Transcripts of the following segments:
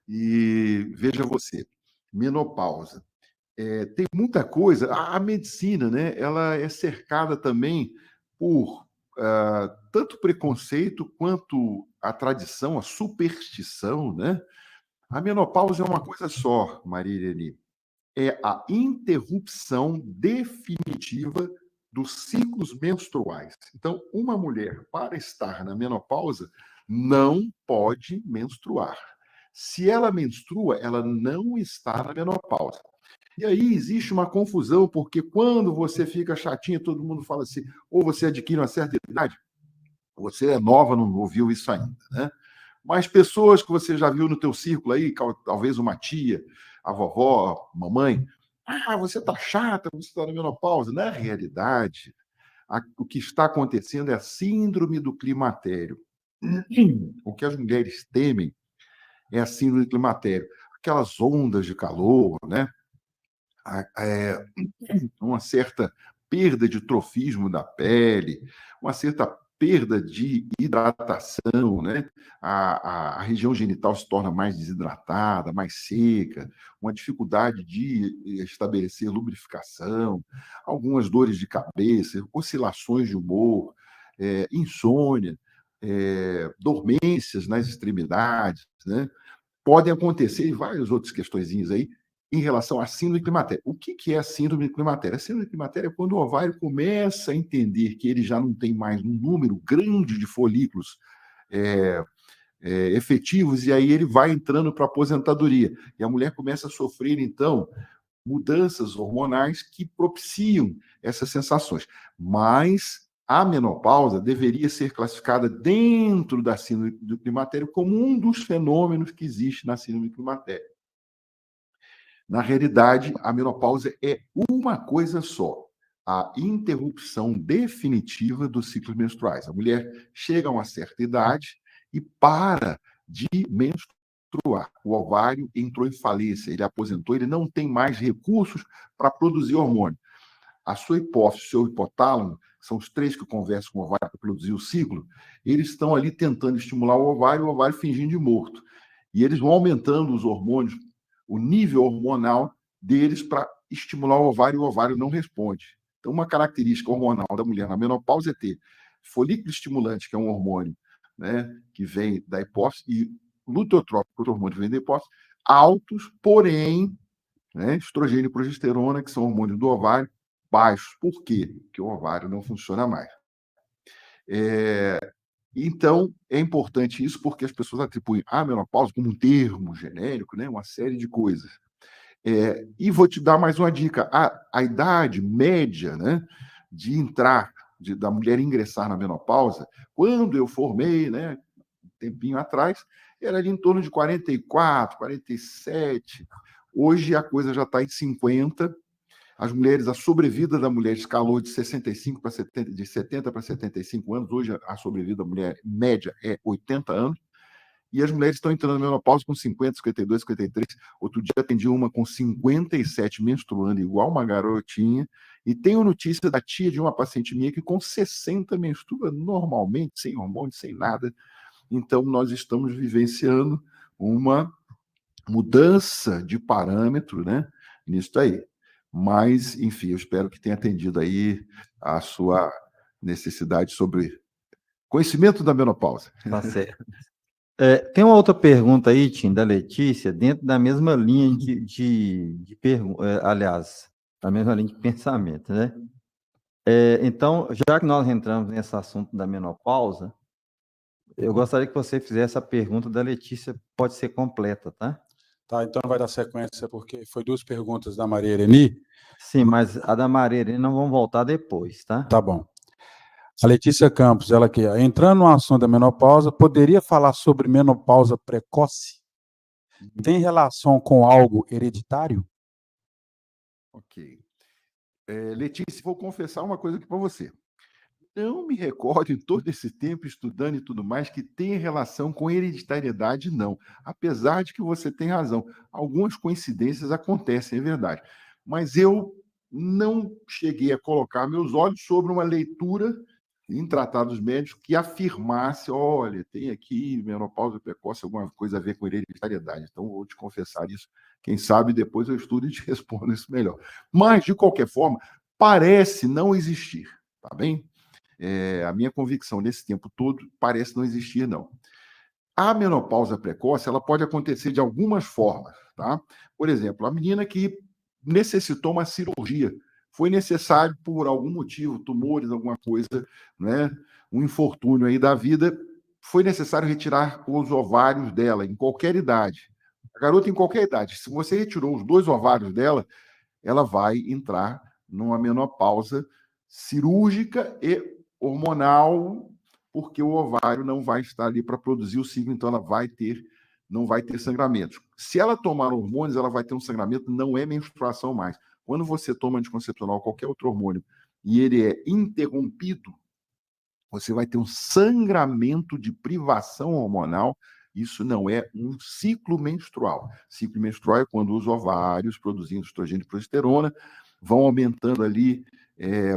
E veja você, menopausa. Tem muita coisa. A medicina, né? Ela é cercada também por tanto preconceito quanto a tradição, a superstição, né? A menopausa é uma coisa só, Maria Irene. É a interrupção definitiva dos ciclos menstruais. Então, uma mulher, para estar na menopausa, não pode menstruar. Se ela menstrua, ela não está na menopausa. E aí existe uma confusão, porque quando você fica chatinha, todo mundo fala assim, ou você adquire uma certa idade, você é nova, não ouviu isso ainda, né? Mas pessoas que você já viu no teu círculo aí, talvez uma tia, a vovó, a mamãe, você está chata, você está na menopausa. Na realidade, o que está acontecendo é a síndrome do climatério. O que as mulheres temem é a síndrome do climatério. Aquelas ondas de calor, né? É, uma certa perda de trofismo da pele, uma certa perda de hidratação, né? A região genital se torna mais desidratada, mais seca, uma dificuldade de estabelecer lubrificação, algumas dores de cabeça, oscilações de humor, insônia, dormências nas extremidades, né? Podem acontecer várias outras questõezinhas aí em relação à síndrome climatéria. O que é a síndrome climatéria? A síndrome climatéria é quando o ovário começa a entender que ele já não tem mais um número grande de folículos é, efetivos, e aí ele vai entrando para a aposentadoria. E a mulher começa a sofrer, então, mudanças hormonais que propiciam essas sensações. Mas a menopausa deveria ser classificada dentro da síndrome do climatério como um dos fenômenos que existe na síndrome do climatério. Na realidade, a menopausa é uma coisa só: a interrupção definitiva dos ciclos menstruais. A mulher chega a uma certa idade e para de menstruar. O ovário entrou em falência, ele aposentou, ele não tem mais recursos para produzir hormônio. A sua hipófise, o seu hipotálamo, são os três que conversam com o ovário para produzir o ciclo, eles estão ali tentando estimular o ovário fingindo de morto. E eles vão aumentando os hormônios, o nível hormonal deles para estimular o ovário não responde. Então, uma característica hormonal da mulher na menopausa é ter folículo estimulante, que é um hormônio, né, que vem da hipófise, e lutotrópico, outro hormônio que vem da hipófise, altos, porém, né, estrogênio e progesterona, que são hormônios do ovário, baixos. Por quê? Porque o ovário não funciona mais. Então, é importante isso porque as pessoas atribuem a menopausa como um termo genérico, né? Uma série de coisas. E vou te dar mais uma dica. A idade média, né, de entrar, da mulher ingressar na menopausa, quando eu formei, né, um tempinho atrás, era ali em torno de 44, 47. Hoje a coisa já está em 50. As mulheres, a sobrevida da mulher escalou de 65 para 70, de 70 para 75 anos. Hoje a sobrevida da mulher média é 80 anos. E as mulheres estão entrando na menopausa com 50, 52, 53. Outro dia atendi uma com 57 menstruando, igual uma garotinha. E tenho notícia da tia de uma paciente minha que com 60 menstrua normalmente, sem hormônio, sem nada. Então, nós estamos vivenciando uma mudança de parâmetro, né, nisso aí. Mas, enfim, eu espero que tenha atendido aí a sua necessidade sobre conhecimento da menopausa. Tá certo. Tem uma outra pergunta aí, Tim, da Letícia, dentro da mesma linha de pergunta, aliás, da mesma linha de pensamento, né? Então, já que nós entramos nesse assunto da menopausa, eu gostaria que você fizesse a pergunta da Letícia, pode ser completa, tá? Tá, então vai dar sequência, porque foi duas perguntas da Maria Ireni. Sim, mas a da Maria Irene não vão voltar depois, tá? Tá bom. A Letícia Campos, ela aqui, entrando no assunto da menopausa, poderia falar sobre menopausa precoce? Tem relação com algo hereditário? Ok. Letícia, vou confessar uma coisa aqui para você. Não me recordo em todo esse tempo estudando e tudo mais que tenha relação com hereditariedade, não. Apesar de que você tem razão. Algumas coincidências acontecem, é verdade. Mas eu não cheguei a colocar meus olhos sobre uma leitura em tratados médicos que afirmasse, olha, tem aqui menopausa precoce, alguma coisa a ver com hereditariedade. Então, vou te confessar isso. Quem sabe depois eu estudo e te respondo isso melhor. Mas, de qualquer forma, parece não existir, tá bem? A minha convicção nesse tempo todo parece não existir, não. A menopausa precoce, ela pode acontecer de algumas formas, tá? Por exemplo, a menina que necessitou uma cirurgia, foi necessário por algum motivo, tumores, alguma coisa, né? Um infortúnio aí da vida, foi necessário retirar os ovários dela em qualquer idade. A garota em qualquer idade. Se você retirou os 2 ovários dela, ela vai entrar numa menopausa cirúrgica e hormonal, porque o ovário não vai estar ali para produzir o ciclo, então ela não vai ter sangramento. Se ela tomar hormônios, ela vai ter um sangramento, não é menstruação mais. Quando você toma anticoncepcional, qualquer outro hormônio, e ele é interrompido, você vai ter um sangramento de privação hormonal. Isso não é um ciclo menstrual. Ciclo menstrual é quando os ovários, produzindo estrogênio e progesterona, vão aumentando ali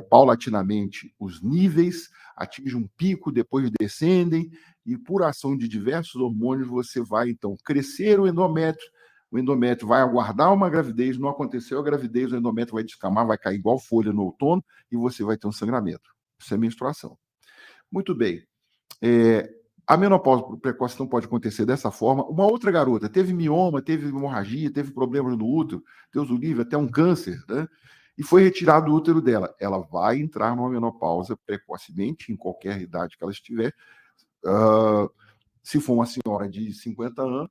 paulatinamente os níveis, atingem um pico, depois descendem, e por ação de diversos hormônios você vai, então, crescer o endométrio vai aguardar uma gravidez, não aconteceu a gravidez, o endométrio vai descamar, vai cair igual folha no outono, e você vai ter um sangramento. Isso é menstruação. Muito bem. A menopausa precoce não pode acontecer dessa forma. Uma outra garota teve mioma, teve hemorragia, teve problemas no útero, Deus o livre, até um câncer, né? E foi retirado o útero dela. Ela vai entrar numa menopausa precocemente, em qualquer idade que ela estiver. Se for uma senhora de 50 anos,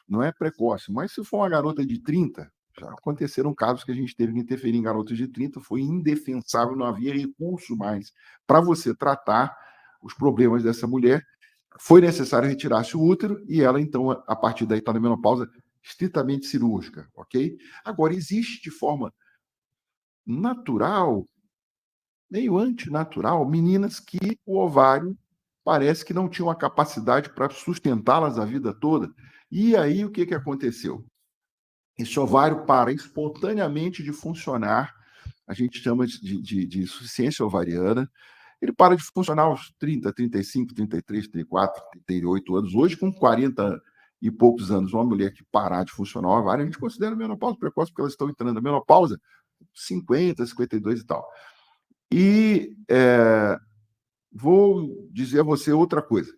não é precoce, mas se for uma garota de 30, já aconteceram casos que a gente teve que interferir em garotas de 30, foi indefensável, não havia recurso mais para você tratar os problemas dessa mulher. Foi necessário retirar-se o útero e ela, então, a partir daí está na menopausa estritamente cirúrgica, ok? Agora, existe de forma natural, meio antinatural, meninas que o ovário parece que não tinham a capacidade para sustentá-las a vida toda. E aí, o que aconteceu? Esse ovário para espontaneamente de funcionar, a gente chama de insuficiência ovariana. Ele para de funcionar aos 30, 35, 33, 34, 38 anos. Hoje, com 40 e poucos anos, uma mulher que parar de funcionar o ovário, a gente considera menopausa precoce, porque elas estão entrando na menopausa 50, 52 e tal. E vou dizer a você outra coisa.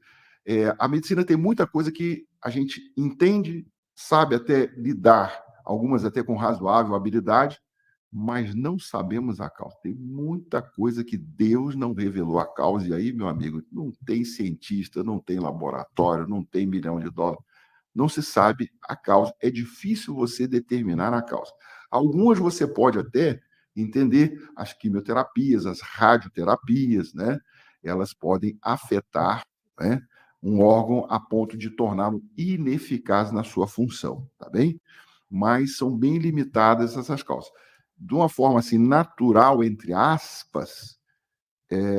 A medicina tem muita coisa que a gente entende, sabe até lidar, algumas até com razoável habilidade, mas não sabemos a causa. Tem muita coisa que Deus não revelou a causa, e aí, meu amigo, não tem cientista, não tem laboratório, não tem milhão de dólares, não se sabe a causa. É difícil você determinar a causa. Algumas você pode até entender, as quimioterapias, as radioterapias, né? Elas podem afetar, né, um órgão a ponto de torná-lo ineficaz na sua função, tá bem? Mas são bem limitadas essas causas. De uma forma assim natural, entre aspas,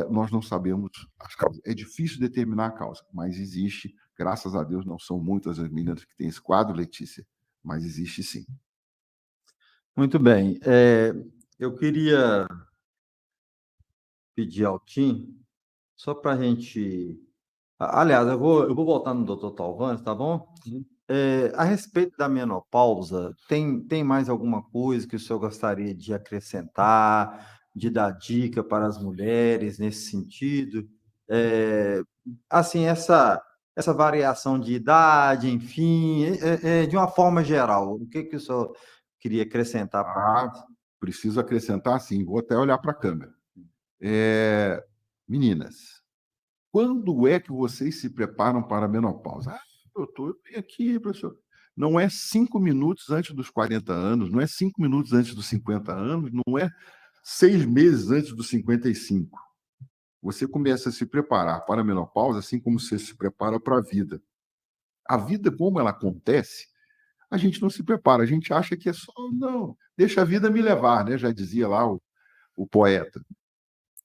nós não sabemos as causas. É difícil determinar a causa, mas existe, graças a Deus, não são muitas as meninas que têm esse quadro, Letícia, mas existe sim. Muito bem. Eu queria pedir ao Tim, só para a gente. Aliás, eu vou voltar no Dr. Talvani, tá bom? A respeito da menopausa, tem mais alguma coisa que o senhor gostaria de acrescentar, de dar dica para as mulheres nesse sentido? Assim, essa variação de idade, enfim, de uma forma geral, o que o senhor queria acrescentar para nós? Preciso acrescentar sim, vou até olhar para a câmera. Meninas, quando é que vocês se preparam para a menopausa? Eu venho aqui, professor. Não é 5 minutos antes dos 40 anos, não é 5 minutos antes dos 50 anos, não é 6 meses antes dos 55. Você começa a se preparar para a menopausa assim como você se prepara para a vida. A vida, como ela acontece, a gente não se prepara, a gente acha que é só, não, deixa a vida me levar, né? Já dizia lá o poeta.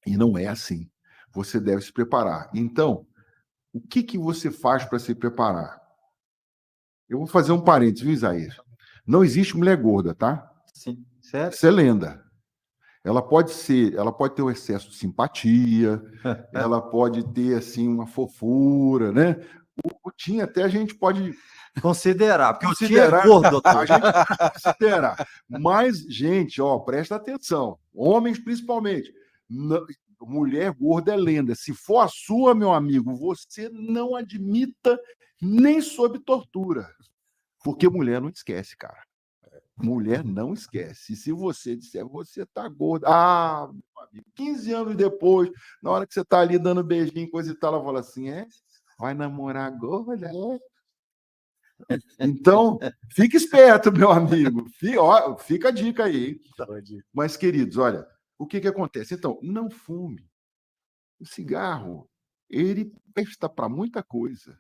E não é assim. Você deve se preparar. Então, o que você faz para se preparar? Eu vou fazer um parênteses, viu, Isaías? Não existe mulher gorda, tá? Sim, sério? Isso é lenda. Ela pode ter um excesso de simpatia, ela pode ter, assim, uma fofura, né? O Tim até a gente pode considerar, porque o Tim é considerar, gordo, a doutor. gente pode considerar. Mas, gente, ó, presta atenção, homens principalmente, mulher gorda é lenda. Se for a sua, meu amigo, você não admita nem sob tortura, porque mulher não esquece, cara. Mulher não esquece. E se você disser, você tá gorda. Ah, meu amigo, 15 anos depois, na hora que você tá ali dando beijinho, coisa e tal, ela fala assim: vai namorar gorda? Então, fica esperto, meu amigo. Fica a dica aí, hein? Mas, queridos, olha, o que acontece? Então, não fume. O cigarro, ele presta para muita coisa.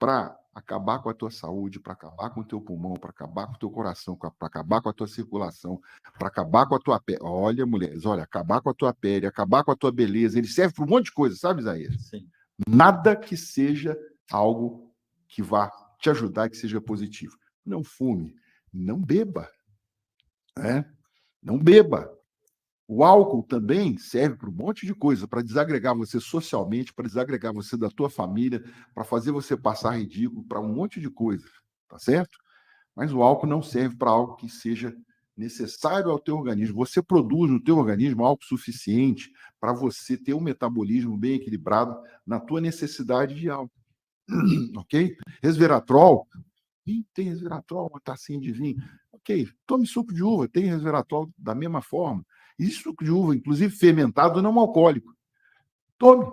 Para acabar com a tua saúde, para acabar com o teu pulmão, para acabar com o teu coração, para acabar com a tua circulação, para acabar com a tua pele. Olha, mulheres, olha, acabar com a tua pele, acabar com a tua beleza. Ele serve para um monte de coisa, sabe, Isaías? Sim. Nada que seja algo que vá te ajudar, que seja positivo. Não fume, não beba, né? Não beba. O álcool também serve para um monte de coisa, para desagregar você socialmente, para desagregar você da tua família, para fazer você passar ridículo, para um monte de coisas, tá certo? Mas o álcool não serve para algo que seja necessário ao teu organismo. Você produz no teu organismo álcool suficiente para você ter um metabolismo bem equilibrado na tua necessidade de álcool. Ok? Resveratrol, tem resveratrol, uma tacinha de vinho. Ok, tome suco de uva, tem resveratrol da mesma forma. Existe suco de uva, inclusive fermentado, não alcoólico. Tome.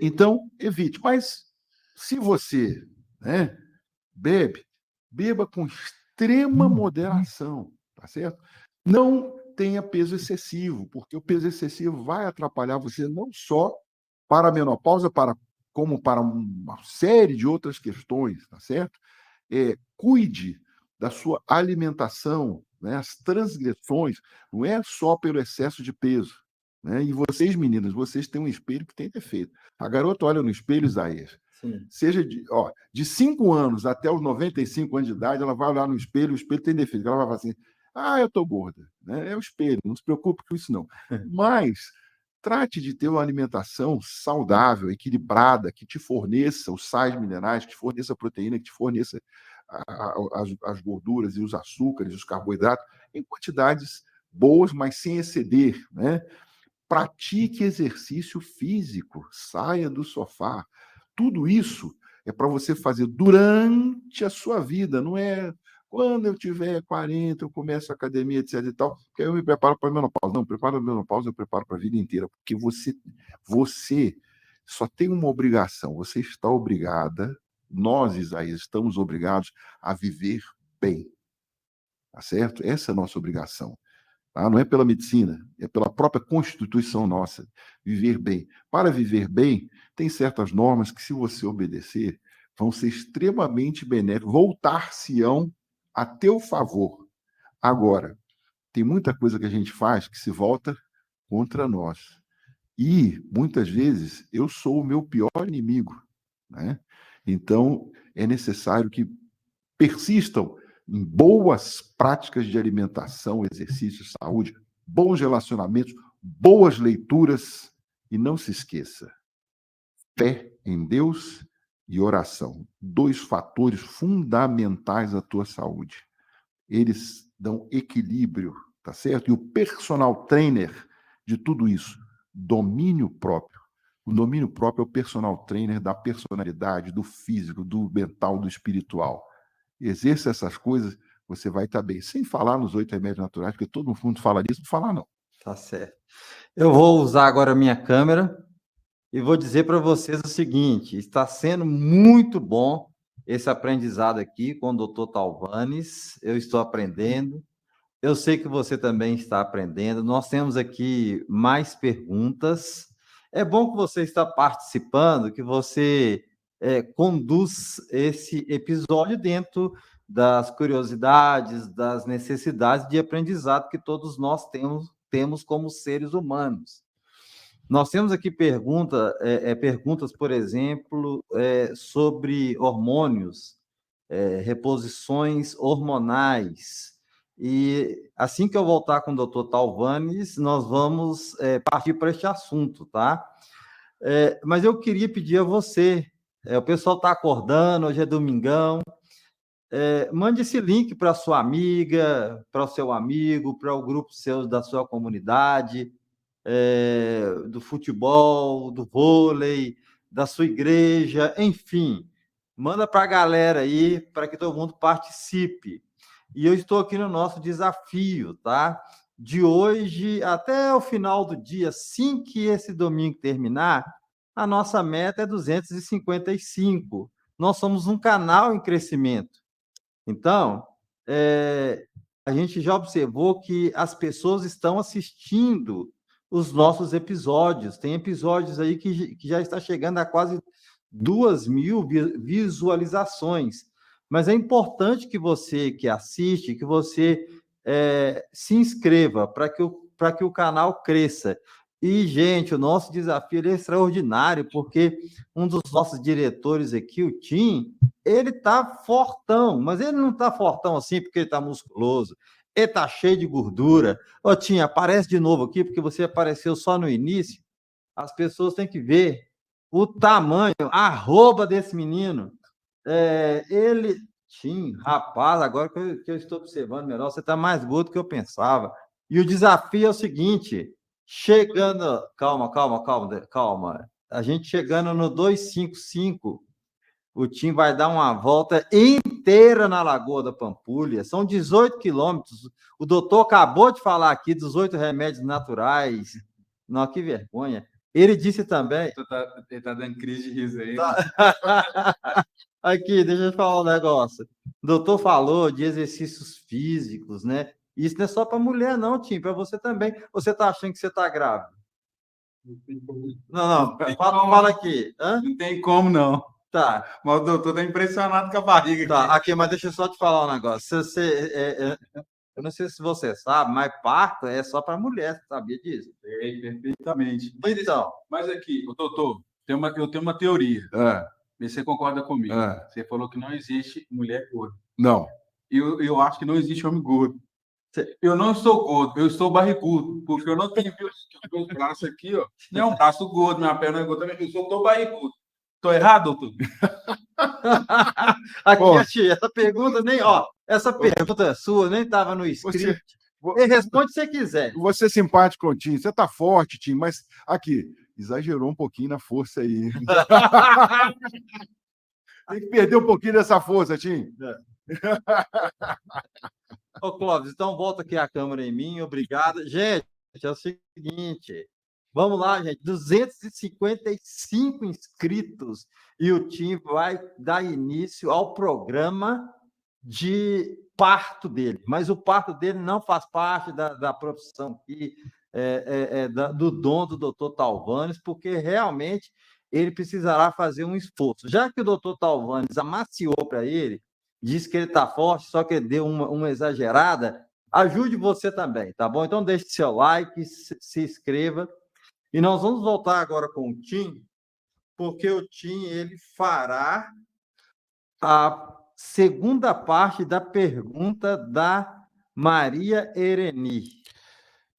Então, evite. Mas se você, né, beba com extrema moderação, tá certo? Não tenha peso excessivo, porque o peso excessivo vai atrapalhar você não só para a menopausa, como para uma série de outras questões, tá certo? Cuide da sua alimentação, né? As transgressões, não é só pelo excesso de peso, né? E vocês, meninas, vocês têm um espelho que tem defeito. A garota olha no espelho, Isaías, seja de 5 anos até os 95 anos de idade, ela vai olhar no espelho, o espelho tem defeito. Ela vai falar assim: eu tô gorda. Né? É o espelho, não se preocupe com isso, não. Mas trate de ter uma alimentação saudável, equilibrada, que te forneça os sais minerais, que te forneça a proteína, que te forneça as gorduras e os açúcares, os carboidratos, em quantidades boas, mas sem exceder, né? Pratique exercício físico, saia do sofá. Tudo isso é para você fazer durante a sua vida, não é quando eu tiver 40, eu começo a academia, etc e tal, que aí eu me preparo para a menopausa. Não, preparo a menopausa, eu preparo para a vida inteira, porque você só tem uma obrigação, você está obrigada, nós, Isaías, estamos obrigados a viver bem, tá certo? Essa é a nossa obrigação. Tá? Não é pela medicina, é pela própria Constituição nossa, viver bem. Para viver bem, tem certas normas que, se você obedecer, vão ser extremamente benéficas, voltar-se-ão a teu favor. Agora, tem muita coisa que a gente faz que se volta contra nós. E, muitas vezes, eu sou o meu pior inimigo. Né? Então, é necessário que persistam em boas práticas de alimentação, exercício, saúde, bons relacionamentos, boas leituras e não se esqueça, fé em Deus e oração, 2 fatores fundamentais à tua saúde. Eles dão equilíbrio, tá certo? E o personal trainer de tudo isso, domínio próprio. O domínio próprio é o personal trainer da personalidade, do físico, do mental, do espiritual. Exerça essas coisas, você vai estar bem. Sem falar nos 8 remédios naturais, porque todo mundo fala disso, não falar não. Tá certo. Eu vou usar agora a minha câmera e vou dizer para vocês o seguinte: está sendo muito bom esse aprendizado aqui com o Dr. Talvanes. Eu estou aprendendo. Eu sei que você também está aprendendo. Nós temos aqui mais perguntas. É bom que você está participando, que você conduz esse episódio dentro das curiosidades, das necessidades de aprendizado que todos nós temos como seres humanos. Nós temos aqui perguntas, por exemplo, sobre hormônios, reposições hormonais, E assim que eu voltar com o doutor Talvanes, nós vamos partir para este assunto, tá? Mas eu queria pedir a você, o pessoal está acordando, hoje é domingão, mande esse link para sua amiga, para o seu amigo, para o grupo seu da sua comunidade, do futebol, do vôlei, da sua igreja, enfim, manda para a galera aí para que todo mundo participe. E eu estou aqui no nosso desafio, tá? De hoje até o final do dia, assim que esse domingo terminar, a nossa meta é 255. Nós somos um canal em crescimento. Então, a gente já observou que as pessoas estão assistindo os nossos episódios. Tem episódios aí que já está chegando a quase 2.000 visualizações. Mas é importante que você que assiste, que você se inscreva para que o canal cresça. E, gente, o nosso desafio ele é extraordinário, porque um dos nossos diretores aqui, o Tim, ele tá fortão, mas ele não tá fortão assim porque ele tá musculoso. Ele tá cheio de gordura. Ô, Tim, aparece de novo aqui, porque você apareceu só no início. As pessoas têm que ver o tamanho, a arroba desse menino. Ele... Tim, rapaz, agora que eu estou observando melhor, você tá mais gordo do que eu pensava. E o desafio é o seguinte, chegando... Calma. A gente chegando no 255, o Tim vai dar uma volta inteira na Lagoa da Pampulha. São 18 quilômetros. O doutor acabou de falar aqui dos 8 remédios naturais. Não, que vergonha. Ele disse também... Ele tá dando crise de riso aí. Aqui, deixa eu falar um negócio. O doutor falou de exercícios físicos, né? Isso não é só para mulher, não, Tim, para você também. Você está achando que você está grávida? Não, fala aqui. Hã? Não tem como, não. Tá. Mas o doutor tá impressionado com a barriga Tá, aqui, mas deixa eu só te falar um negócio. Eu não sei se você sabe, mas parto é só para mulher, você sabia disso? Perfeitamente. Então. Mas aqui, doutor, eu tenho uma teoria. Vê se você concorda comigo. Você falou que não existe mulher gorda. Não. Eu acho que não existe homem gordo. Eu não estou gordo, eu estou barrigudo, porque eu não tenho meus braços aqui, ó. Não é um braço gordo, minha perna é gorda, eu estou barrigudo. Estou errado, doutor? Aqui, tia, essa pergunta nem, essa pergunta sua nem estava no script. Responde se você quiser. Você é simpático, Tim. Você está forte, Tim, mas aqui, exagerou um pouquinho na força aí. Tem que perder um pouquinho dessa força, Tim. Ô, Clóvis, então volta aqui a câmera em mim, obrigado. Gente, é o seguinte, vamos lá, gente, 255 inscritos e o Tim vai dar início ao programa de parto dele, mas o parto dele não faz parte da profissão aqui, do dom do doutor Talvanes, porque realmente ele precisará fazer um esforço. Já que o doutor Talvanes amaciou para ele, disse que ele está forte, só que ele deu uma exagerada, ajude você também, tá bom? Então deixe seu like, se inscreva. E nós vamos voltar agora com o Tim, porque o Tim ele fará a segunda parte da pergunta da Maria Ereni.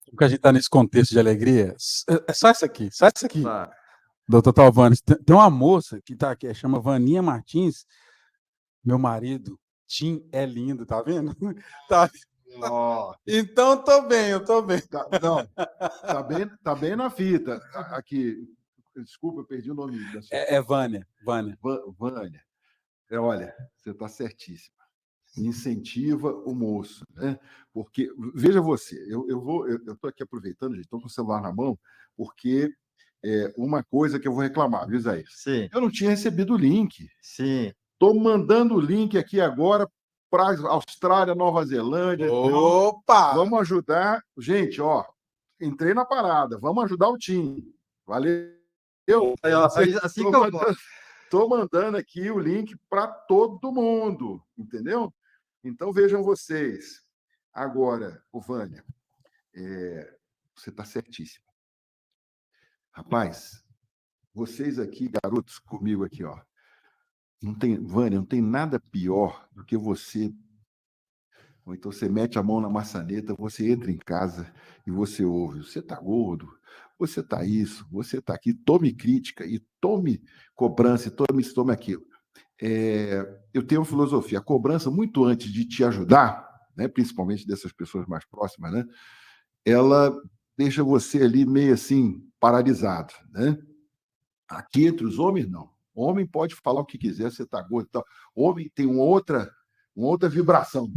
Porque a gente está nesse contexto de alegria. É só isso aqui, só isso aqui. Tá. Doutor Talvanes, tem uma moça que está aqui, chama Vaninha Martins. Meu marido, Tim, é lindo, tá vendo? Tá. Então, eu tô bem. Tá bem na fita. Aqui, desculpa, eu perdi o nome da sua. É Vânia. Vânia. Olha, você está certíssima. Incentiva o moço, né? Porque, veja você, eu estou aqui aproveitando, gente, estou com o celular na mão, porque uma coisa que eu vou reclamar, viu, Isaías? Sim. Eu não tinha recebido o link. Sim. Estou mandando o link aqui agora para Austrália, Nova Zelândia. Opa! Vamos ajudar. Gente, entrei na parada. Vamos ajudar o time. Valeu. Assim que eu gosto. Estou mandando aqui o link para todo mundo, entendeu? Então, vejam vocês. Agora, Vânia, você está certíssimo. Rapaz, vocês aqui, garotos, comigo aqui, Vânia, não tem nada pior do que você Ou então você mete a mão na maçaneta, você entra em casa e você ouve, você está gordo, você está isso, você está aqui, tome crítica e tome cobrança, e tome isso, tome aquilo. Eu tenho uma filosofia, a cobrança, muito antes de te ajudar, né, principalmente dessas pessoas mais próximas, né, ela deixa você ali meio assim, paralisado, né? Aqui entre os homens, não. Homem pode falar o que quiser, você está gordo e tal. Homem tem uma outra vibração,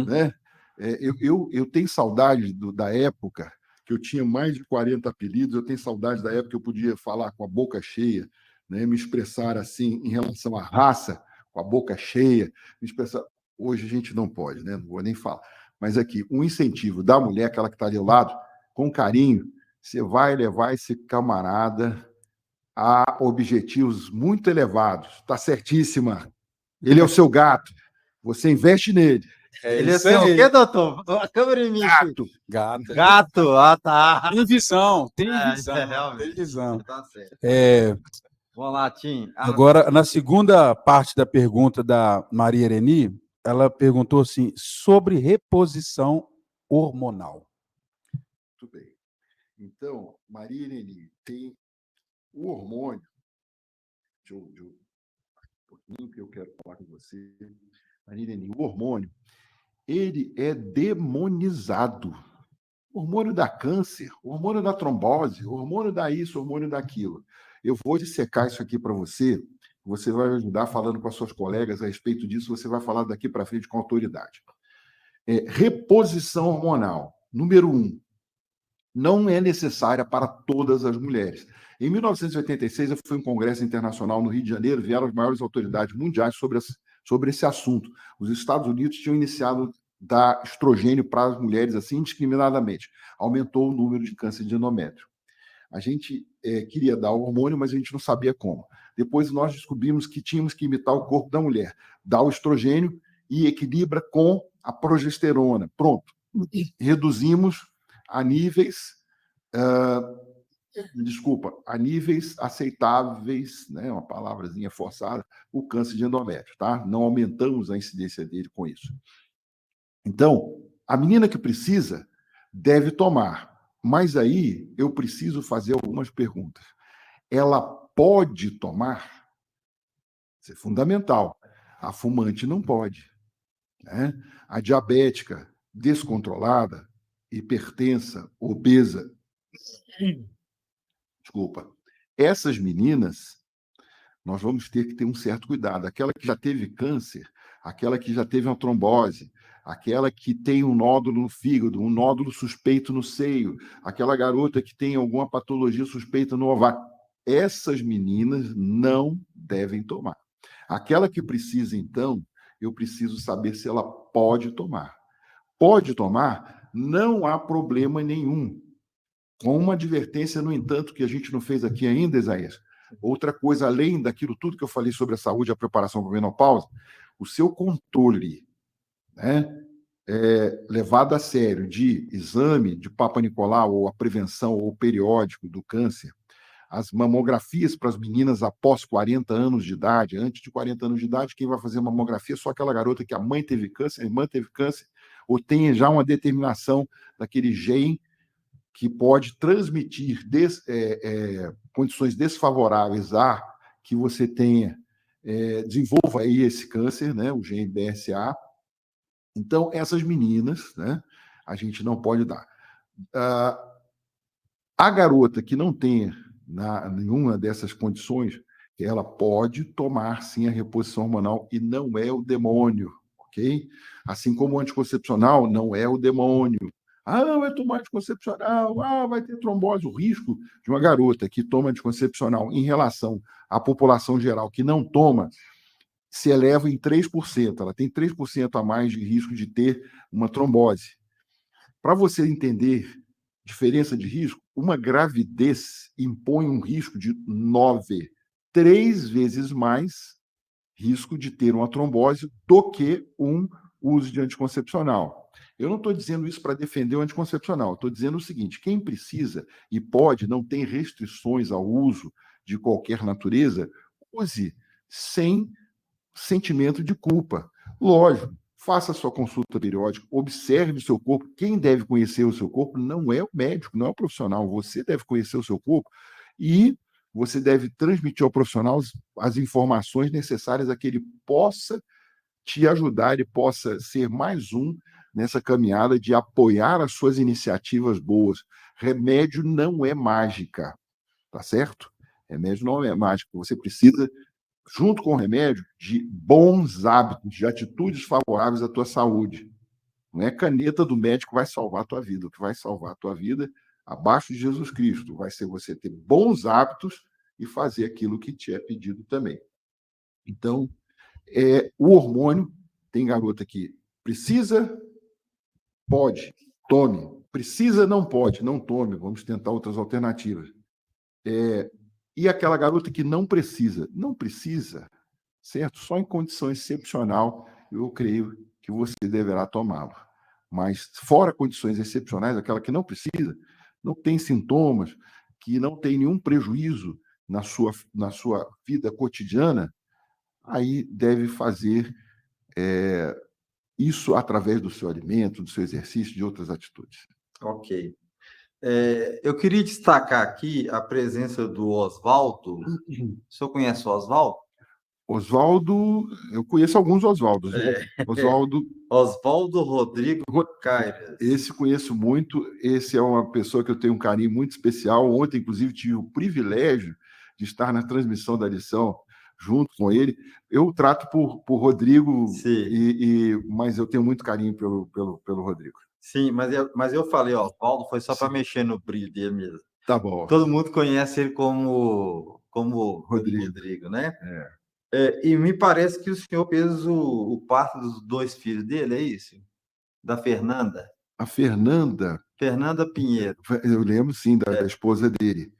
né? Eu tenho saudade da época que eu tinha mais de 40 apelidos, eu tenho saudade da época que eu podia falar com a boca cheia, né? Me expressar assim em relação à raça, com a boca cheia, me expressar. Hoje a gente não pode, né? Não vou nem falar. Mas aqui, um incentivo da mulher, aquela que está ali ao lado, com carinho, você vai levar esse camarada a objetivos muito elevados. Está certíssima. Ele é o seu gato. Você investe nele. Ele é seu o quê, doutor? A câmera em mim. Gato. Gato, tá. Tem visão, tem Realmente. tem visão. Tá certo. Vamos lá, Tim. Agora, na segunda parte da pergunta da Maria Ereni, ela perguntou assim, sobre reposição hormonal. Muito bem. Então, Maria Ereni, tem o hormônio, um pouquinho que eu quero falar com você. Maria Ereni, o hormônio, ele é demonizado. O hormônio da câncer, o hormônio da trombose, o hormônio da isso, o hormônio daquilo. Eu vou dissecar isso aqui para você, você vai ajudar falando com as suas colegas a respeito disso, você vai falar daqui para frente com autoridade. Reposição hormonal. Número 1, não é necessária para todas as mulheres. Em 1986, eu fui a um congresso internacional no Rio de Janeiro, vieram as maiores autoridades mundiais sobre esse assunto. Os Estados Unidos tinham iniciado dar estrogênio para as mulheres assim indiscriminadamente. Aumentou o número de câncer de endométrio. A gente queria dar o hormônio, mas a gente não sabia como. Depois nós descobrimos que tínhamos que imitar o corpo da mulher, dar o estrogênio e equilibra com a progesterona. Pronto. Reduzimos a níveis a níveis aceitáveis, né, uma palavrazinha forçada, o câncer de endométrio, tá? Não aumentamos a incidência dele com isso. Então, a menina que precisa deve tomar, mas aí eu preciso fazer algumas perguntas. Ela pode tomar? Isso é fundamental. A fumante não pode, né? A diabética, descontrolada, hipertensa, obesa, desculpa, essas meninas, nós vamos ter que ter um certo cuidado. Aquela que já teve câncer, aquela que já teve uma trombose, aquela que tem um nódulo no fígado, um nódulo suspeito no seio, aquela garota que tem alguma patologia suspeita no ovário, essas meninas não devem tomar. Aquela que precisa, então, eu preciso saber se ela pode tomar. Pode tomar, não há problema nenhum. Com uma advertência, no entanto, que a gente não fez aqui ainda, Isaías. Outra coisa, além daquilo tudo que eu falei sobre a saúde e a preparação para a menopausa, o seu controle, né, levado a sério de exame de Papa Nicolau, ou a prevenção ou o periódico do câncer, as mamografias para as meninas após 40 anos de idade, antes de 40 anos de idade, quem vai fazer mamografia é só aquela garota que a mãe teve câncer, a irmã teve câncer, ou tem já uma determinação daquele gene que pode transmitir condições desfavoráveis a que você tenha, desenvolva aí esse câncer, né, o gene BRCA. Então, essas meninas, né, a gente não pode dar. A garota que não tenha nenhuma dessas condições, ela pode tomar, sim, a reposição hormonal e não é o demônio, ok? Assim como o anticoncepcional não é o demônio. Vai tomar anticoncepcional, vai ter trombose. O risco de uma garota que toma anticoncepcional em relação à população geral que não toma se eleva em 3%. Ela tem 3% a mais de risco de ter uma trombose. Para você entender diferença de risco, uma gravidez impõe um risco de 3 vezes mais risco de ter uma trombose do que um uso de anticoncepcional. Eu não estou dizendo isso para defender o anticoncepcional, estou dizendo o seguinte: quem precisa e pode, não tem restrições ao uso de qualquer natureza, use sem sentimento de culpa. Lógico, faça sua consulta periódica, observe o seu corpo. Quem deve conhecer o seu corpo não é o médico, não é o profissional. Você deve conhecer o seu corpo e você deve transmitir ao profissional as informações necessárias a que ele possa te ajudar, ele possa ser mais um nessa caminhada de apoiar as suas iniciativas boas. Remédio não é mágica, tá certo? Remédio não é mágica. Você precisa, junto com o remédio, de bons hábitos, de atitudes favoráveis à tua saúde. Não é caneta do médico que vai salvar a tua vida. O que vai salvar a tua vida, abaixo de Jesus Cristo, vai ser você ter bons hábitos e fazer aquilo que te é pedido também. Então, o hormônio, tem garota que precisa, pode, tome. Precisa, não pode, não tome. Vamos tentar outras alternativas. E aquela garota que não precisa, certo? Só em condição excepcional, eu creio que você deverá tomá-lo. Mas, fora condições excepcionais, aquela que não precisa, não tem sintomas, que não tem nenhum prejuízo na sua vida cotidiana, aí deve fazer isso através do seu alimento, do seu exercício, de outras atitudes. Ok. Eu queria destacar aqui a presença do Oswaldo. O senhor conhece o Oswaldo? Oswaldo, eu conheço alguns Oswaldos. Oswaldo Rodrigo Caires. Esse conheço muito, esse é uma pessoa que eu tenho um carinho muito especial. Ontem, inclusive, tive o privilégio de estar na transmissão da lição junto com ele. Eu o trato por Rodrigo, mas eu tenho muito carinho pelo Rodrigo. Sim, mas eu falei, Oswaldo, foi só para mexer no brilho dele mesmo. Tá bom. Todo mundo conhece ele como Rodrigo, né? E me parece que o senhor fez o parto dos 2 filhos dele, é isso? Da Fernanda? A Fernanda Pinheiro. Eu lembro, sim, da esposa dele.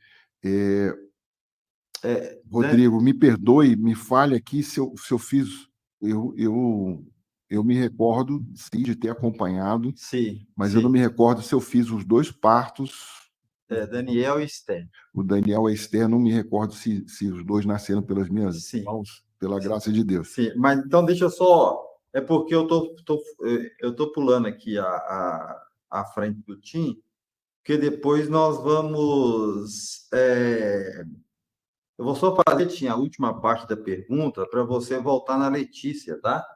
Rodrigo, me perdoe, me fale aqui se eu fiz... Eu me recordo, sim, de ter acompanhado, mas eu não me recordo se eu fiz os 2 partos. Daniel e Esther. O Daniel e a Esther, não me recordo se os 2 nasceram pelas minhas mãos, pela graça de Deus. Sim, mas então deixa eu só... É porque eu tô pulando aqui a frente do Tim, porque depois nós vamos... Eu vou só fazer, Tim, a última parte da pergunta para você voltar na Letícia, tá?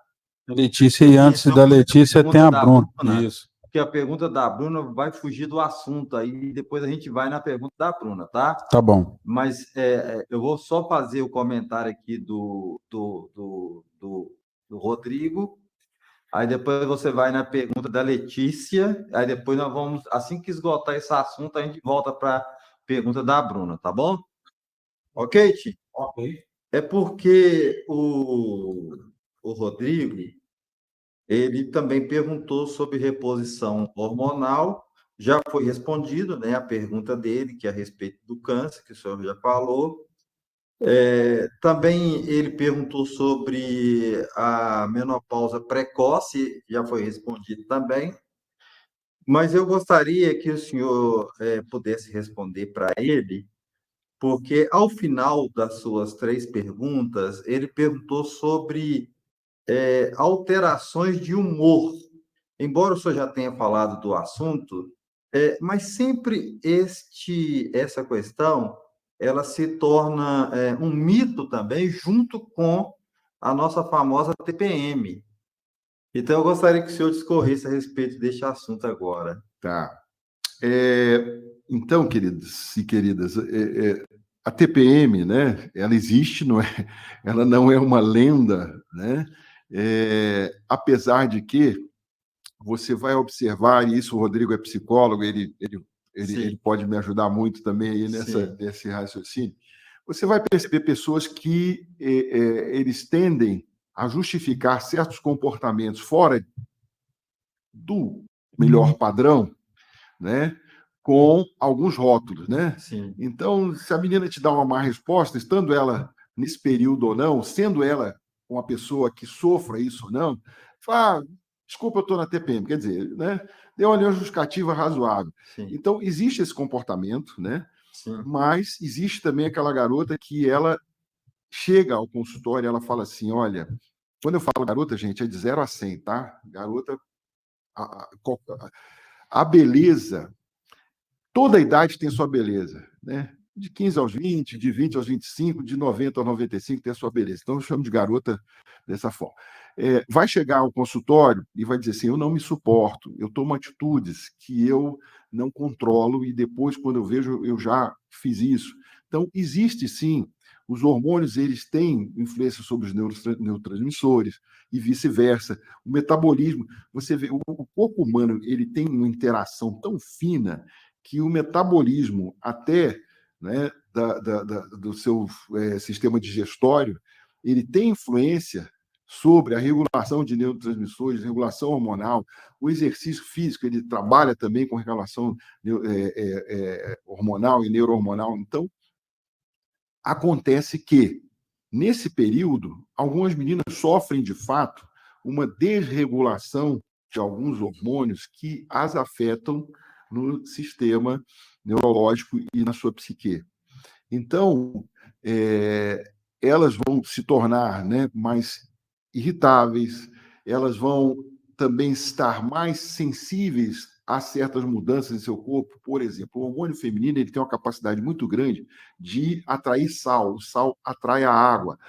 Letícia, e antes da Letícia tem a Bruna. Isso. Porque a pergunta da Bruna vai fugir do assunto aí, depois a gente vai na pergunta da Bruna, tá? Tá bom. Mas eu vou só fazer o comentário aqui do Rodrigo, aí depois você vai na pergunta da Letícia, aí depois nós vamos, assim que esgotar esse assunto, a gente volta para a pergunta da Bruna, tá bom? Ok, Ti? Ok. É porque o Rodrigo, ele também perguntou sobre reposição hormonal, já foi respondido, né, a pergunta dele, que é a respeito do câncer, que o senhor já falou. Também ele perguntou sobre a menopausa precoce, já foi respondido também. Mas eu gostaria que o senhor pudesse responder para ele, porque ao final das suas 3 perguntas, ele perguntou sobre alterações de humor. Embora o senhor já tenha falado do assunto, mas sempre essa questão ela se torna um mito também, junto com a nossa famosa TPM. Então, eu gostaria que o senhor discorresse a respeito deste assunto agora. Tá. Então, queridos e queridas, a TPM, né, ela existe, ela não é uma lenda, né? Apesar de que você vai observar, e isso o Rodrigo é psicólogo, ele pode me ajudar muito também aí nesse raciocínio. Você vai perceber pessoas que eles tendem a justificar certos comportamentos fora do melhor padrão, né, com alguns rótulos, né? Sim. Então, se a menina te dá uma má resposta, estando ela nesse período ou não, sendo ela uma pessoa que sofra isso ou não, fala, desculpa, eu estou na TPM, quer dizer, né? Deu uma justificativa razoável. Sim. Então, existe esse comportamento, né? Sim. Mas existe também aquela garota que ela chega ao consultório e ela fala assim, olha, Quando eu falo garota, gente, é de 0 a 100, tá? Garota, a beleza, toda idade tem sua beleza, né? De 15 aos 20, de 20 aos 25, de 90 aos 95 tem a sua beleza. Então, eu chamo de garota dessa forma. Vai chegar ao consultório e vai dizer assim, eu não me suporto, eu tomo atitudes que eu não controlo e depois, quando eu vejo, eu já fiz isso. Então, existe sim, os hormônios, eles têm influência sobre os neurotransmissores e vice-versa. O metabolismo, você vê, o corpo humano, ele tem uma interação tão fina que o metabolismo até, né, do seu sistema digestório, ele tem influência sobre a regulação de neurotransmissores, regulação hormonal. O exercício físico, ele trabalha também com regulação hormonal e neurohormonal. Então, acontece que, nesse período, algumas meninas sofrem, de fato, uma desregulação de alguns hormônios que as afetam no sistema neurológico e na sua psique. Então, elas vão se tornar, né, mais irritáveis, elas vão também estar mais sensíveis a certas mudanças em seu corpo. Por exemplo, o hormônio feminino, ele tem uma capacidade muito grande de atrair sal. O sal atrai a água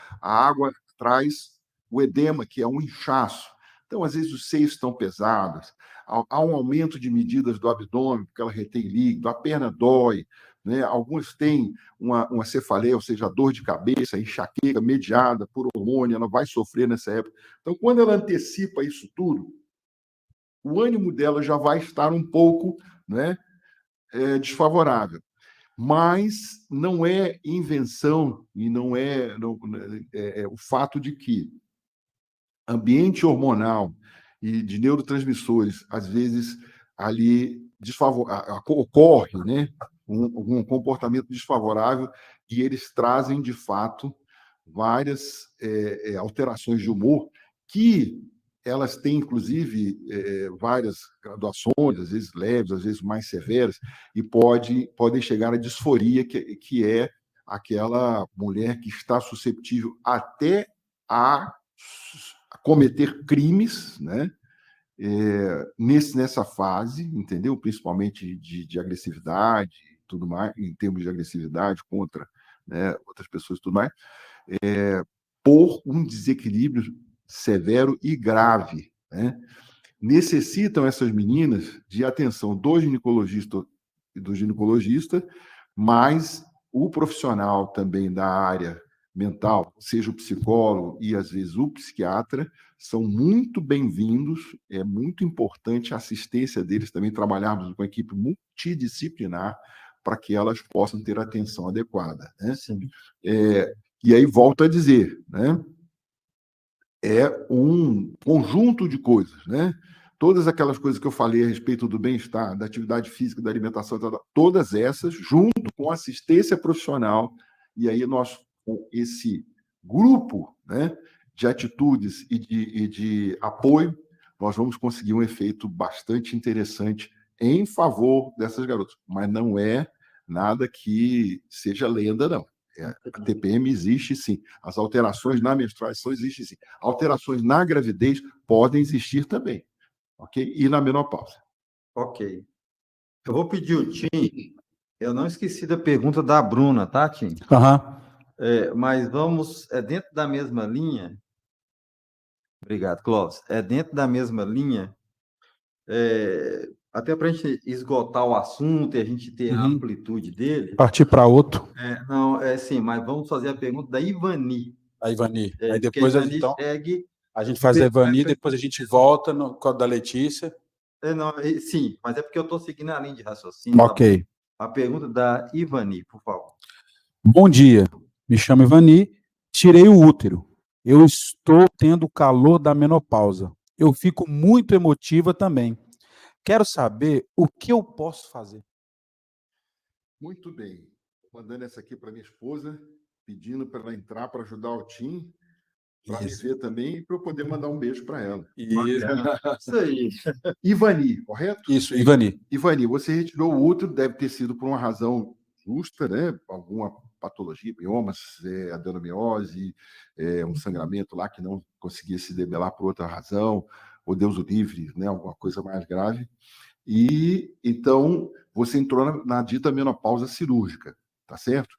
traz o edema, que é um inchaço. Então, às vezes, os seios estão pesados, há um aumento de medidas do abdômen, porque ela retém líquido, a perna dói, né? Alguns têm uma cefaleia, ou seja, dor de cabeça, enxaqueca mediada por hormônio, ela vai sofrer nessa época. Então, quando ela antecipa isso tudo, o ânimo dela já vai estar um pouco, né, desfavorável. Mas não é invenção e não é o fato de que ambiente hormonal e de neurotransmissores, às vezes, ali ocorre, né, um comportamento desfavorável e eles trazem, de fato, várias alterações de humor que elas têm, inclusive, várias graduações, às vezes leves, às vezes mais severas, e podem chegar à disforia, que é aquela mulher que está suscetível até a cometer crimes, né? Nessa fase, entendeu? Principalmente de agressividade, tudo mais, em termos de agressividade contra, né, outras pessoas, tudo mais, por um desequilíbrio severo e grave, né? Necessitam essas meninas de atenção do ginecologista, mas o profissional também da área mental, seja o psicólogo e às vezes o psiquiatra, são muito bem-vindos. É muito importante a assistência deles também, trabalharmos com uma equipe multidisciplinar para que elas possam ter a atenção adequada, né? E aí volto a dizer, né? É um conjunto de coisas, né? Todas aquelas coisas que eu falei a respeito do bem-estar, da atividade física, da alimentação, todas essas, junto com assistência profissional, e aí nós, com esse grupo, né, de atitudes e de apoio, nós vamos conseguir um efeito bastante interessante em favor dessas garotas. Mas não é nada que seja lenda, não. A TPM existe, sim. As alterações na menstruação existem, sim. Alterações na gravidez podem existir também, ok? E na menopausa. Ok. Eu vou pedir o Tim. Eu não esqueci da pergunta da Bruna, tá, Tim? Mas vamos... dentro da mesma linha... Obrigado, Clóvis. Dentro da mesma linha, até para a gente esgotar o assunto e a gente ter a amplitude dele... Partir para outro. Sim, mas vamos fazer a pergunta da Ivani. A Ivani. Aí depois a Ivani então, a gente faz a Ivani, depois a gente volta no código da Letícia. Sim, mas é porque eu estou seguindo a linha de raciocínio. Ok. Tá? A pergunta da Ivani, por favor. Bom dia, me chamo Ivani, tirei o útero. Eu estou tendo o calor da menopausa. Eu fico muito emotiva também. Quero saber o que eu posso fazer. Muito bem. Mandando essa aqui para minha esposa, pedindo para ela entrar para ajudar o Tim, para me ver também, e para eu poder mandar um beijo para ela. Isso aí. Ivani, correto? Isso, Ivani. Ivani, você retirou o útero, deve ter sido por uma razão justa, né? Alguma patologia, miomas, adenomiose, um sangramento lá que não conseguia se debelar por outra razão, ou Deus o livre, né, alguma coisa mais grave. E então você entrou na dita menopausa cirúrgica, tá certo?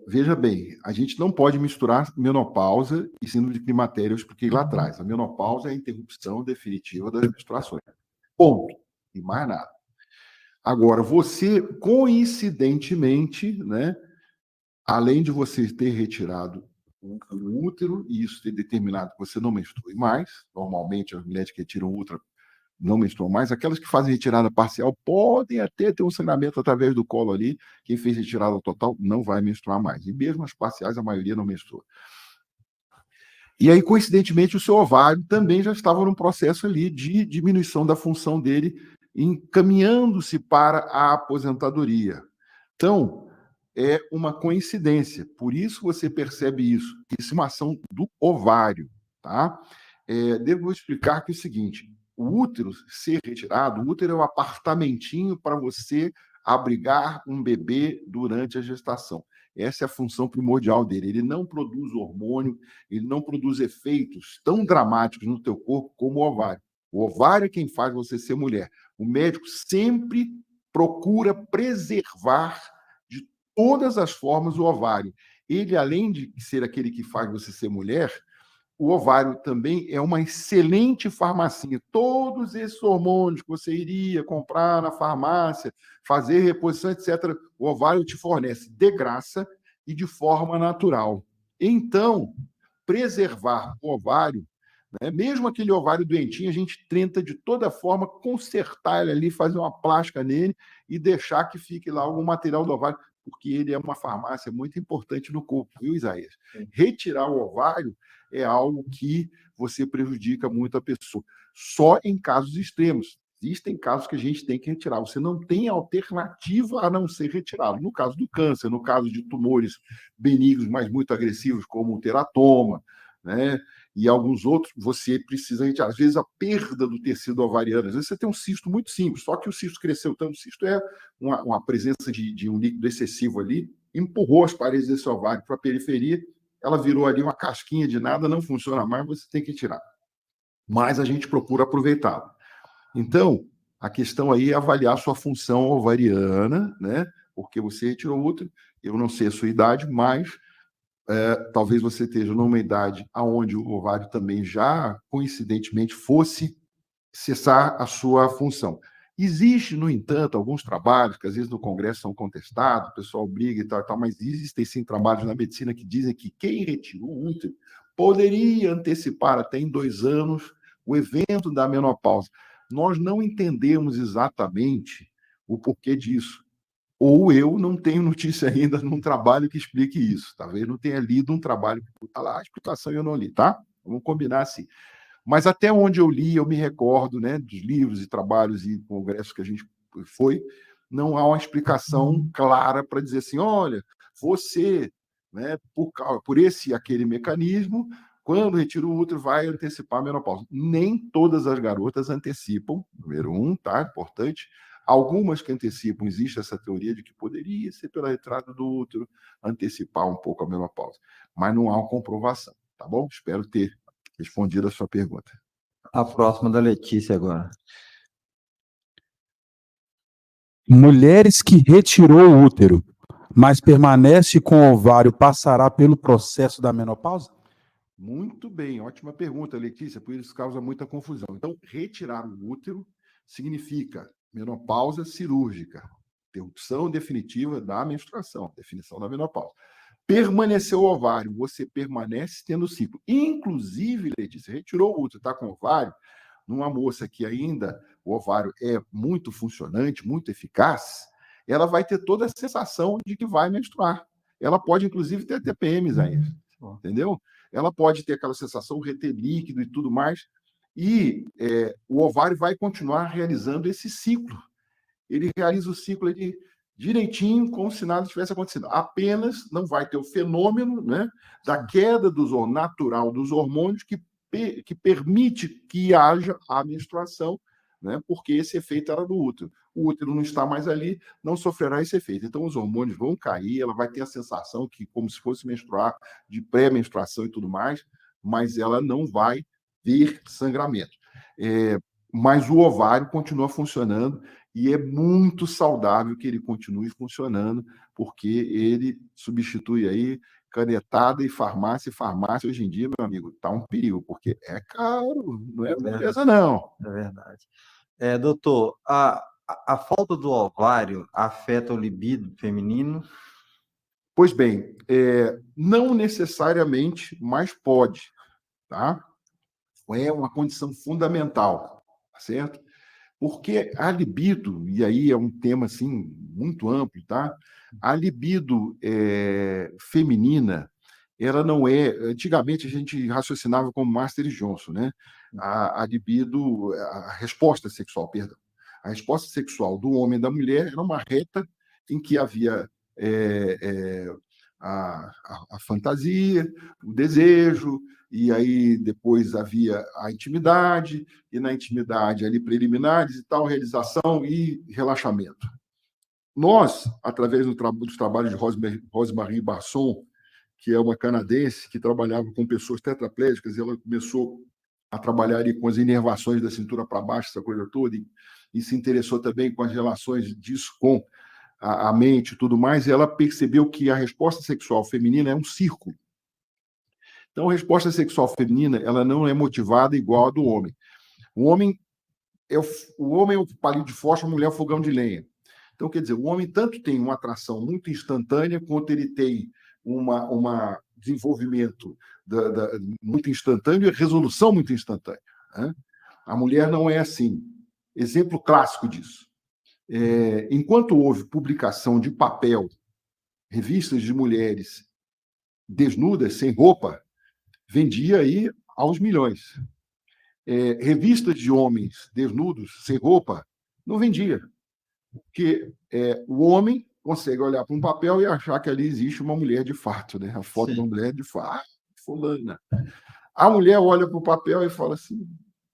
Veja bem, a gente não pode misturar menopausa e síndrome de climatério, eu expliquei lá atrás. A menopausa é a interrupção definitiva das menstruações. Ponto. E mais nada. Agora, você, coincidentemente, né, além de você ter retirado o útero, e isso ter determinado que você não menstrue mais, normalmente as mulheres que retiram o útero não menstruam mais, aquelas que fazem retirada parcial podem até ter um sangramento através do colo ali, quem fez retirada total não vai menstruar mais, e mesmo as parciais, a maioria não menstrua. E aí, coincidentemente, o seu ovário também já estava num processo ali de diminuição da função dele, encaminhando-se para a aposentadoria. Então, é uma coincidência, por isso você percebe isso. Isso é uma ação do ovário, tá? Devo explicar que é o seguinte, o útero ser retirado, o útero é um apartamentinho para você abrigar um bebê durante a gestação. Essa é a função primordial dele. Ele não produz hormônio, ele não produz efeitos tão dramáticos no teu corpo como o ovário. O ovário é quem faz você ser mulher. O médico sempre procura preservar de todas as formas o ovário. Ele, além de ser aquele que faz você ser mulher, o ovário também é uma excelente farmacinha. Todos esses hormônios que você iria comprar na farmácia, fazer reposição, etc., o ovário te fornece de graça e de forma natural. Então, preservar o ovário, né, mesmo aquele ovário doentinho, a gente tenta de toda forma consertar ele ali, fazer uma plástica nele e deixar que fique lá algum material do ovário, porque ele é uma farmácia muito importante no corpo, viu, Isaías? Retirar o ovário é algo que você prejudica muito a pessoa. Só em casos extremos. Existem casos que a gente tem que retirar. Você não tem alternativa a não ser retirado. No caso do câncer, no caso de tumores benignos, mas muito agressivos, como o teratoma, né? E alguns outros, você precisa retirar. Às vezes, a perda do tecido ovariano. Às vezes, você tem um cisto muito simples, só que o cisto cresceu tanto. O cisto é uma presença de um líquido excessivo ali, empurrou as paredes desse ovário para a periferia, ela virou ali uma casquinha de nada, não funciona mais, você tem que tirar. Mas a gente procura aproveitá-la. Então, a questão aí é avaliar a sua função ovariana, né? Porque você retirou útero, eu não sei a sua idade, mas talvez você esteja numa idade onde o ovário também já, coincidentemente, fosse cessar a sua função. Existe, no entanto, alguns trabalhos que às vezes no Congresso são contestados, o pessoal briga e tal, mas existem sim trabalhos na medicina que dizem que quem retirou o útero poderia antecipar até em 2 anos o evento da menopausa. Nós não entendemos exatamente o porquê disso. Ou eu não tenho notícia ainda num trabalho que explique isso. Talvez não tenha lido um trabalho que está lá, a explicação eu não li, tá? Vamos combinar assim. Mas até onde eu li, eu me recordo, né, dos livros e trabalhos e congressos que a gente foi, não há uma explicação clara para dizer assim, olha, você, né, por esse e aquele mecanismo, quando retira o útero, vai antecipar a menopausa. Nem todas as garotas antecipam, número 1, tá? Importante. Algumas que antecipam, existe essa teoria de que poderia ser pela retirada do útero antecipar um pouco a menopausa, mas não há uma comprovação, tá bom? Espero ter respondido a sua pergunta. A próxima da Letícia agora. Mulheres que retirou o útero, mas permanece com o ovário, passará pelo processo da menopausa? Muito bem, ótima pergunta, Letícia, por isso causa muita confusão. Então, retirar o útero significa menopausa cirúrgica, interrupção definitiva da menstruação, definição da menopausa. Permaneceu o ovário, você permanece tendo ciclo. Inclusive, Letícia, retirou o útero, está com ovário, numa moça que ainda o ovário é muito funcionante, muito eficaz, ela vai ter toda a sensação de que vai menstruar. Ela pode, inclusive, ter TPMs ainda, entendeu? Ela pode ter aquela sensação, reter líquido e tudo mais, e o ovário vai continuar realizando esse ciclo. Ele realiza o ciclo direitinho, como se nada tivesse acontecido. Apenas não vai ter o fenômeno, né, da queda natural dos hormônios que permite que haja a menstruação, né, porque esse efeito era do útero. o útero não está mais ali, não sofrerá esse efeito. Então, os hormônios vão cair, ela vai ter a sensação que, como se fosse menstruar, de pré-menstruação e tudo mais, mas ela não vai ter sangramento. Mas o ovário continua funcionando e é muito saudável que ele continue funcionando, porque ele substitui aí canetada e farmácia. E farmácia, hoje em dia, meu amigo, está um perigo, porque é caro, não é beleza, não. É verdade. Doutor, a falta do ovário afeta o libido feminino? Pois bem, não necessariamente, mas pode, tá? É uma condição fundamental, tá certo? Porque a libido, e aí é um tema assim muito amplo, tá? A libido feminina, ela não é. Antigamente a gente raciocinava como Master e Johnson, né? A libido, a resposta sexual, perdão. A resposta sexual do homem e da mulher era uma reta em que havia a fantasia, o desejo, e aí depois havia a intimidade, e na intimidade ali preliminares e tal, realização e relaxamento. Nós, através dos trabalhos de Rosemary Basson, que é uma canadense que trabalhava com pessoas tetraplégicas, e ela começou a trabalhar ali com as inervações da cintura para baixo, essa coisa toda, e se interessou também com as relações disso com a mente e tudo mais, e ela percebeu que a resposta sexual feminina é um círculo. Então, a resposta sexual feminina ela não é motivada igual a do homem. O homem é o palito de fósforo, a mulher é o fogão de lenha. Então, quer dizer, o homem tanto tem uma atração muito instantânea, quanto ele tem uma desenvolvimento muito instantâneo e resolução muito instantânea, né? A mulher não é assim. Exemplo clássico disso. Enquanto houve publicação de papel, revistas de mulheres desnudas, sem roupa, vendia aí aos milhões. Revistas de homens desnudos, sem roupa, não vendia. Porque o homem consegue olhar para um papel e achar que ali existe uma mulher de fato, né? A foto de uma mulher de fato, fulana. A mulher olha para o papel e fala assim,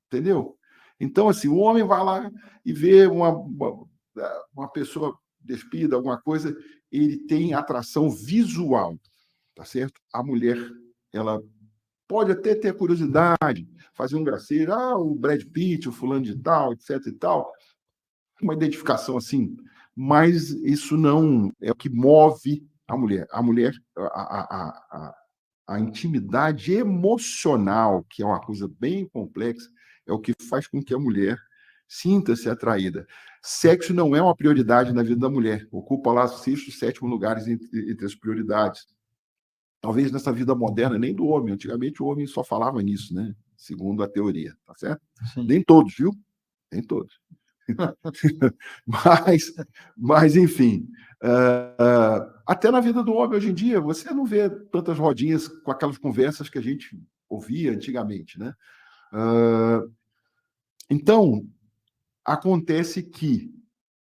entendeu? Então, assim, o homem vai lá e vê uma pessoa despida, alguma coisa, ele tem atração visual, tá certo? A mulher, ela pode até ter curiosidade, fazer um graceiro, o Brad Pitt, o fulano de tal, etc e tal, uma identificação assim, mas isso não é o que move a mulher. A mulher, a intimidade emocional, que é uma coisa bem complexa, é o que faz com que a mulher sinta-se atraída. Sexo não é uma prioridade na vida da mulher, ocupa lá sexto, sétimo lugares entre as prioridades. Talvez nessa vida moderna, nem do homem. Antigamente o homem só falava nisso, né? Segundo a teoria, tá certo? Sim. Nem todos, viu? Nem todos. mas enfim, até na vida do homem hoje em dia, você não vê tantas rodinhas com aquelas conversas que a gente ouvia antigamente, né? Então, acontece que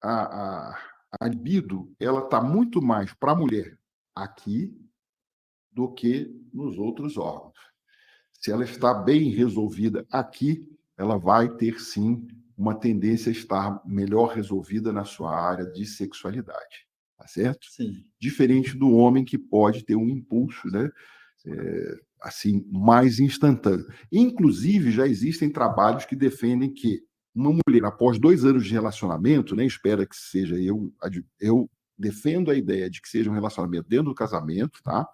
a libido ela está muito mais para a mulher aqui do que nos outros órgãos. Se ela está bem resolvida aqui, ela vai ter, sim, uma tendência a estar melhor resolvida na sua área de sexualidade, tá certo? Sim. Diferente do homem que pode ter um impulso, né? Assim, mais instantâneo. Inclusive, já existem trabalhos que defendem que uma mulher, após 2 anos de relacionamento, né, espera que seja, eu defendo a ideia de que seja um relacionamento dentro do casamento, tá?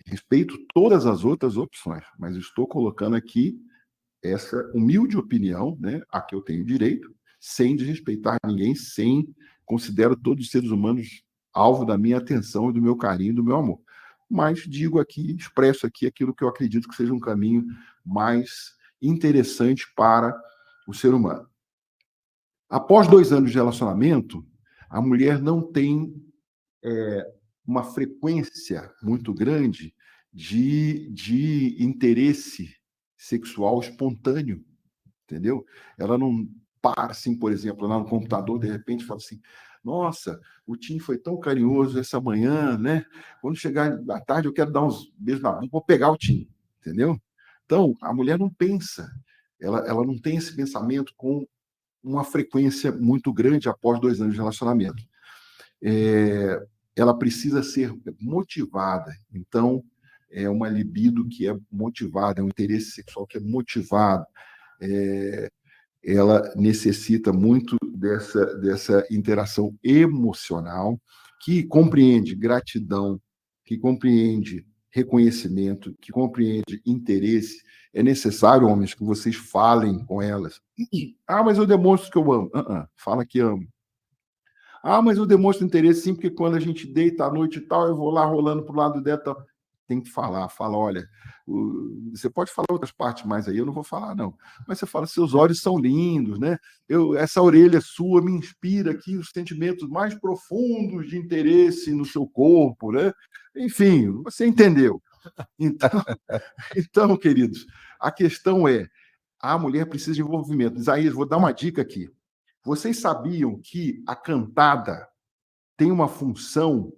Respeito todas as outras opções, mas estou colocando aqui essa humilde opinião, né, a que eu tenho direito, sem desrespeitar ninguém, considero todos os seres humanos alvo da minha atenção e do meu carinho e do meu amor. Mas digo aqui, expresso aqui aquilo que eu acredito que seja um caminho mais interessante para o ser humano. Após 2 anos de relacionamento, a mulher não tem uma frequência muito grande de interesse sexual espontâneo, entendeu? Ela não para, assim, por exemplo, lá no computador, de repente, fala assim, nossa, o Tim foi tão carinhoso essa manhã, né? Quando chegar à tarde, eu quero dar uns beijos na boca, vou pegar o Tim, entendeu? Então, a mulher não pensa, ela não tem esse pensamento com uma frequência muito grande após 2 anos de relacionamento. Ela precisa ser motivada. Então, é uma libido que é motivada, é um interesse sexual que é motivado. Ela necessita muito dessa interação emocional que compreende gratidão, que compreende reconhecimento, que compreende interesse. É necessário, homens, que vocês falem com elas. Mas eu demonstro que eu amo. Fala que amo. Mas eu demonstro interesse sim, porque quando a gente deita à noite e tal, eu vou lá rolando pro lado dela. Tal. Tem que falar, olha, você pode falar outras partes mais aí, eu não vou falar, não. Mas você fala, seus olhos são lindos, né? Essa orelha sua me inspira aqui os sentimentos mais profundos de interesse no seu corpo, né? Enfim, você entendeu. Então, queridos, a questão é, a mulher precisa de envolvimento. Isaías, vou dar uma dica aqui. Vocês sabiam que a cantada tem uma função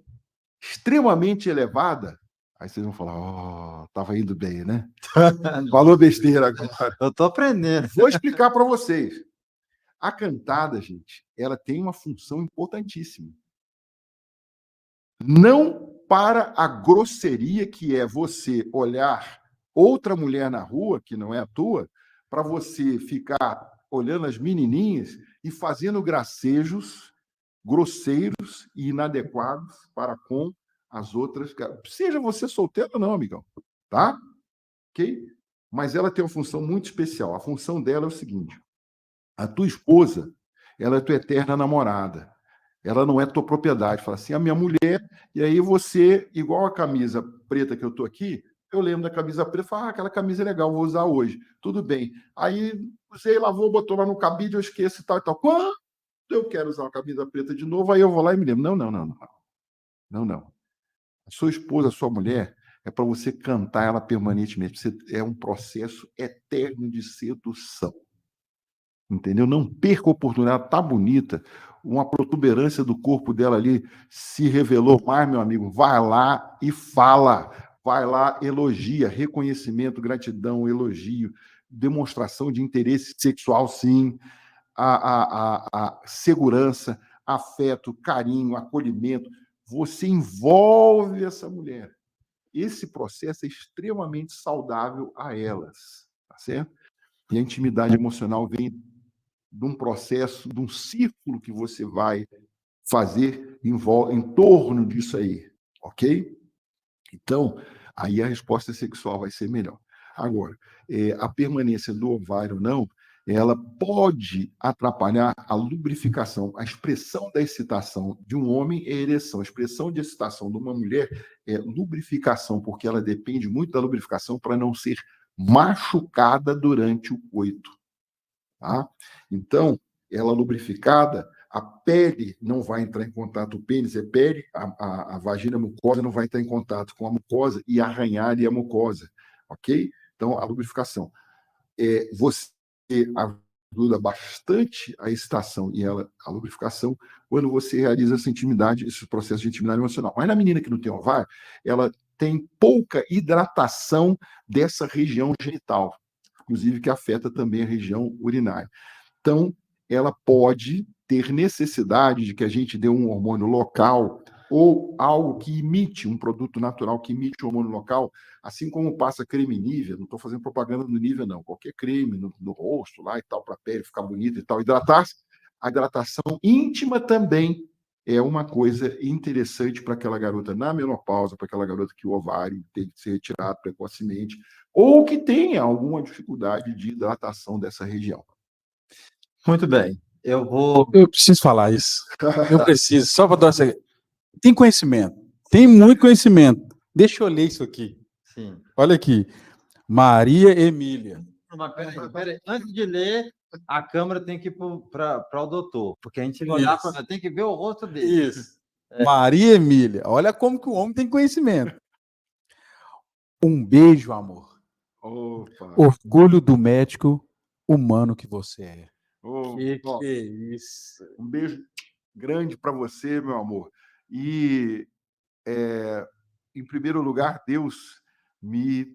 extremamente elevada? Aí vocês vão falar, estava indo bem, né? Falou besteira agora. Eu estou aprendendo. Vou explicar para vocês. A cantada, gente, ela tem uma função importantíssima. Não para a grosseria que é você olhar outra mulher na rua, que não é a tua, para você ficar olhando as menininhas e fazendo gracejos grosseiros e inadequados para com as outras. Seja você solteiro ou não, amigão, tá? Ok? Mas ela tem uma função muito especial. A função dela é o seguinte: a tua esposa, ela é tua eterna namorada. Ela não é tua propriedade. Fala assim, a minha mulher, e aí você, igual a camisa preta que eu tô aqui, eu lembro da camisa preta, falo, aquela camisa é legal, vou usar hoje. Tudo bem. Aí você lavou, botou lá no cabide, eu esqueço e tal e tal. Quando eu quero usar a camisa preta de novo, aí eu vou lá e me lembro. Não. A sua esposa, a sua mulher, é para você cantar ela permanentemente. É um processo eterno de sedução. Entendeu? Não perca a oportunidade, ela tá bonita, uma protuberância do corpo dela ali se revelou mais, meu amigo. Vai lá e fala, vai lá, elogia, reconhecimento, gratidão, elogio, demonstração de interesse sexual, sim, a segurança, afeto, carinho, acolhimento. Você envolve essa mulher. Esse processo é extremamente saudável a elas, tá certo? E a intimidade emocional vem de um processo, de um círculo que você vai fazer em torno disso aí, ok? Então, aí a resposta sexual vai ser melhor. Agora, a permanência do ovário não, ela pode atrapalhar a lubrificação. A expressão da excitação de um homem é ereção. A expressão de excitação de uma mulher é lubrificação, porque ela depende muito da lubrificação para não ser machucada durante o coito. Tá? Então, ela lubrificada, a pele não vai entrar em contato, o pênis é pele, a vagina, a mucosa não vai entrar em contato com a mucosa e arranhar ali a mucosa, ok? Então, a lubrificação. Você ajuda bastante a excitação e a lubrificação quando você realiza essa intimidade, esse processo de intimidade emocional. Mas na menina que não tem ovário, ela tem pouca hidratação dessa região genital, inclusive que afeta também a região urinária. Então, ela pode ter necessidade de que a gente dê um hormônio local ou algo que imite, um produto natural que imite o hormônio local, assim como passa creme Nivea, não estou fazendo propaganda do Nivea, não, qualquer creme no rosto lá e tal, para a pele ficar bonita e tal, hidratar-se. A hidratação íntima também é uma coisa interessante para aquela garota na menopausa, para aquela garota que o ovário tem que ser retirado precocemente, ou que tenha alguma dificuldade de hidratação dessa região. Muito bem. Eu preciso falar isso. Eu preciso, só para dar essa. Tem conhecimento. Tem muito conhecimento. Deixa eu ler isso aqui. Sim. Olha aqui. Maria Emília. Mas peraí. Antes de ler, a câmera tem que ir para o doutor, porque a gente vai olhar, tem que ver o rosto dele. Isso. Maria Emília. Olha como que o homem tem conhecimento. Um beijo, amor. Opa. Orgulho do médico humano que você é. Que é isso? Um beijo grande para você, meu amor. E, em primeiro lugar, Deus me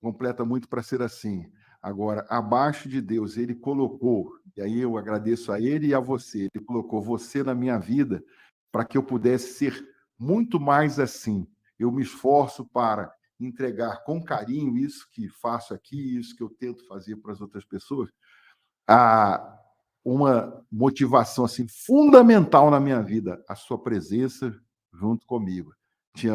completa muito para ser assim. Agora, abaixo de Deus, ele colocou E aí eu agradeço a ele e a você. Ele colocou você na minha vida para que eu pudesse ser muito mais assim. Eu me esforço para entregar com carinho isso que faço aqui, isso que eu tento fazer para as outras pessoas, uma motivação assim fundamental na minha vida, a sua presença junto comigo. Te amo.